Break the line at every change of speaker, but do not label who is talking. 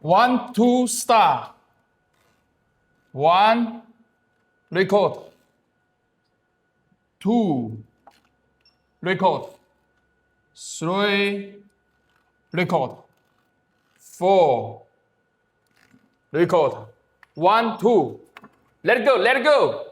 1, 2, start. 1, record. 2, record. 3, record. 4, record. 1, 2. Let it go, let it go.